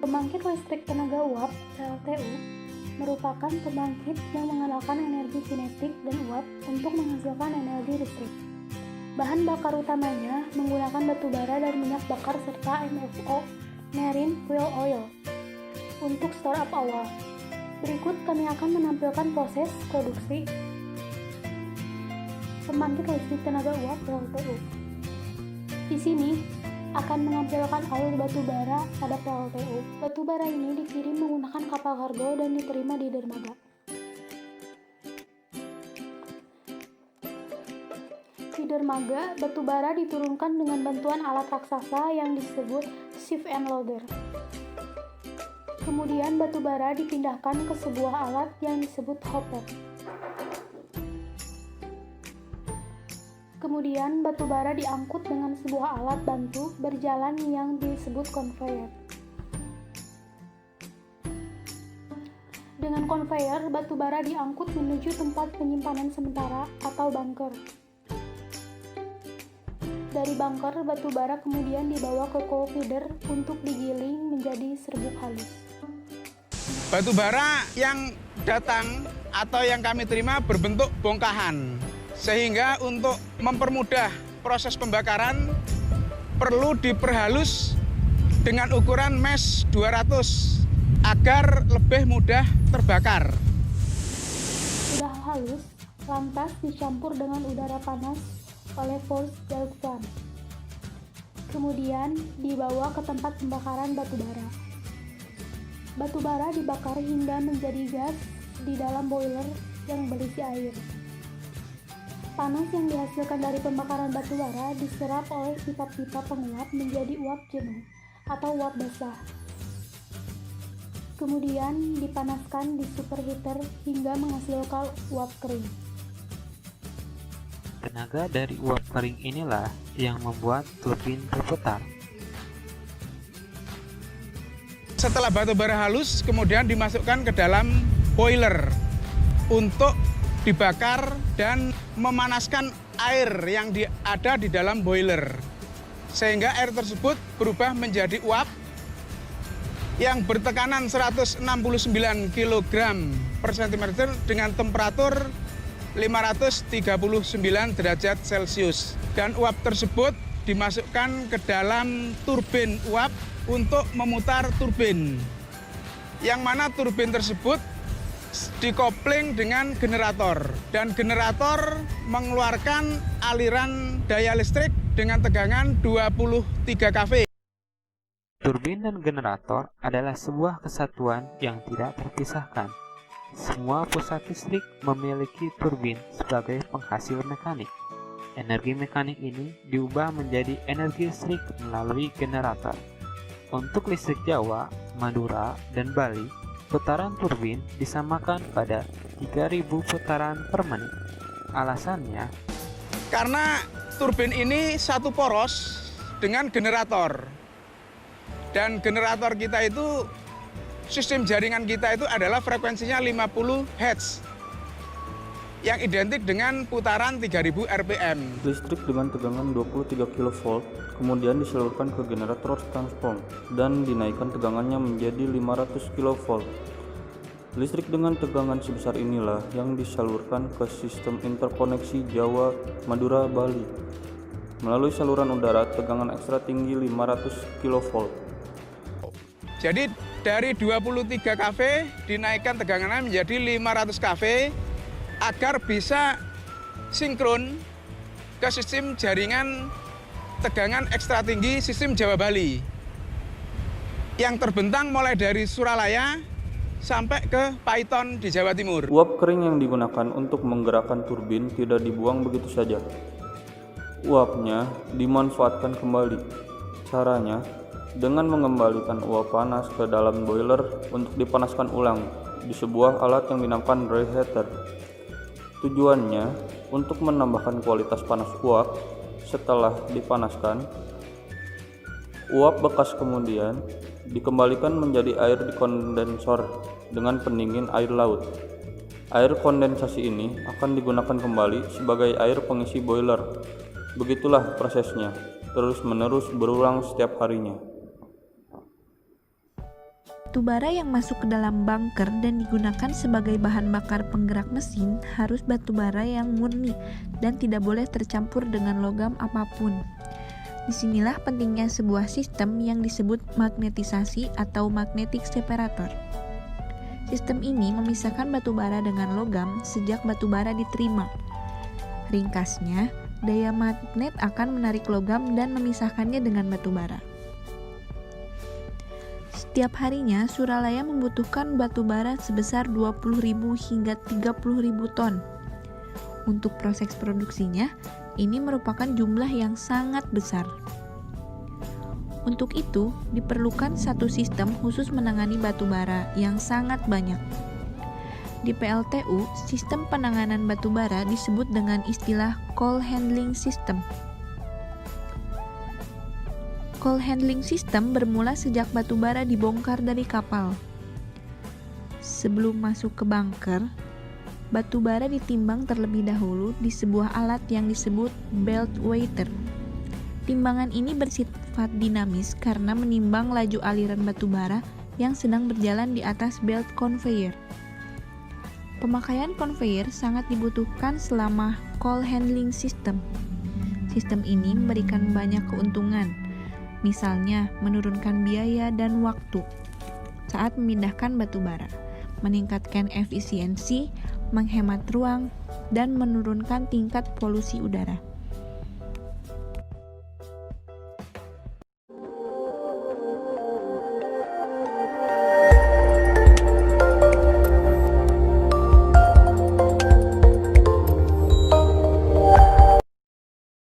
Pembangkit listrik tenaga uap (PLTU) merupakan pembangkit yang mengandalkan energi kinetik dan uap untuk menghasilkan energi listrik. Bahan bakar utamanya menggunakan batu bara dan minyak bakar serta MFO (Marine Fuel Oil) untuk startup awal. Berikut kami akan menampilkan proses produksi pembangkit listrik tenaga uap (PLTU). Di sini akan menampilkan alur batu bara pada PLTU. Batu bara ini dikirim menggunakan kapal kargo dan diterima di dermaga. Di dermaga, batu bara diturunkan dengan bantuan alat raksasa yang disebut shift and loader. Kemudian batu bara dipindahkan ke sebuah alat yang disebut hopper. Kemudian batu bara diangkut dengan sebuah alat bantu berjalan yang disebut conveyor. Dengan conveyor, batu bara diangkut menuju tempat penyimpanan sementara atau bunker. Dari bunker, batu bara kemudian dibawa ke coal feeder untuk digiling menjadi serbuk halus. Batu bara yang datang atau yang kami terima berbentuk bongkahan. Sehingga untuk mempermudah proses pembakaran perlu diperhalus dengan ukuran mesh 200 agar lebih mudah terbakar. Sudah halus, lantas dicampur dengan udara panas oleh force diaphragm. Kemudian dibawa ke tempat pembakaran batu bara. Batu bara dibakar hingga menjadi gas di dalam boiler yang berisi air. Panas yang dihasilkan dari pembakaran batu bara diserap oleh pipa-pipa penguap menjadi uap jenuh atau uap basah. Kemudian dipanaskan di superheater hingga menghasilkan uap kering. Tenaga dari uap kering inilah yang membuat turbin berputar. Setelah batu bara halus, kemudian dimasukkan ke dalam boiler untuk dibakar dan memanaskan air yang ada di dalam boiler. Sehingga air tersebut berubah menjadi uap yang bertekanan 169 kg per cm dengan temperatur 539 derajat Celcius. Dan uap tersebut dimasukkan ke dalam turbin uap untuk memutar turbin. Yang mana turbin tersebut dikopling dengan generator, dan generator mengeluarkan aliran daya listrik dengan tegangan 23 kV. Turbin dan generator adalah sebuah kesatuan yang tidak terpisahkan. Semua pusat listrik memiliki turbin sebagai penghasil mekanik. Energi mekanik ini diubah menjadi energi listrik melalui generator. Untuk listrik Jawa, Madura, dan Bali, putaran turbin disamakan pada 3000 putaran per menit. Alasannya, karena turbin ini satu poros dengan generator. Dan generator kita itu, sistem jaringan kita itu adalah frekuensinya 50 Hz. Yang identik dengan putaran 3000 RPM. Listrik dengan tegangan 23 kV kemudian disalurkan ke generator transform dan dinaikkan tegangannya menjadi 500 kV. Listrik dengan tegangan sebesar inilah yang disalurkan ke sistem interkoneksi Jawa, Madura, Bali melalui saluran udara tegangan ekstra tinggi 500 kV. Jadi dari 23 kV dinaikkan tegangannya menjadi 500 kV agar bisa sinkron ke sistem jaringan tegangan ekstra tinggi sistem Jawa Bali yang terbentang mulai dari Suralaya sampai ke Paiton di Jawa Timur. Uap kering yang digunakan untuk menggerakkan turbin tidak dibuang begitu saja. Uapnya dimanfaatkan kembali. Caranya dengan mengembalikan uap panas ke dalam boiler untuk dipanaskan ulang di sebuah alat yang dinamakan reheater. Tujuannya untuk menambahkan kualitas panas uap. Setelah dipanaskan, uap bekas kemudian dikembalikan menjadi air di kondensor dengan pendingin air laut. Air kondensasi ini akan digunakan kembali sebagai air pengisi boiler. Begitulah prosesnya, terus-menerus berulang setiap harinya. Batubara yang masuk ke dalam bunker dan digunakan sebagai bahan bakar penggerak mesin harus batubara yang murni dan tidak boleh tercampur dengan logam apapun. Disinilah pentingnya sebuah sistem yang disebut magnetisasi atau magnetic separator. Sistem ini memisahkan batubara dengan logam sejak batubara diterima. Ringkasnya, daya magnet akan menarik logam dan memisahkannya dengan batubara. Setiap harinya, Suralaya membutuhkan batubara sebesar 20.000 hingga 30.000 ton. Untuk proses produksinya, ini merupakan jumlah yang sangat besar. Untuk itu, diperlukan satu sistem khusus menangani batubara yang sangat banyak. Di PLTU, sistem penanganan batubara disebut dengan istilah coal handling system. Coal handling system bermula sejak batubara dibongkar dari kapal. Sebelum masuk ke bunker, batubara ditimbang terlebih dahulu di sebuah alat yang disebut belt weighter. Timbangan ini bersifat dinamis karena menimbang laju aliran batubara yang sedang berjalan di atas belt conveyor. Pemakaian conveyor sangat dibutuhkan selama coal handling system. Sistem ini memberikan banyak keuntungan, misalnya menurunkan biaya dan waktu saat memindahkan batubara, meningkatkan efisiensi, menghemat ruang, dan menurunkan tingkat polusi udara.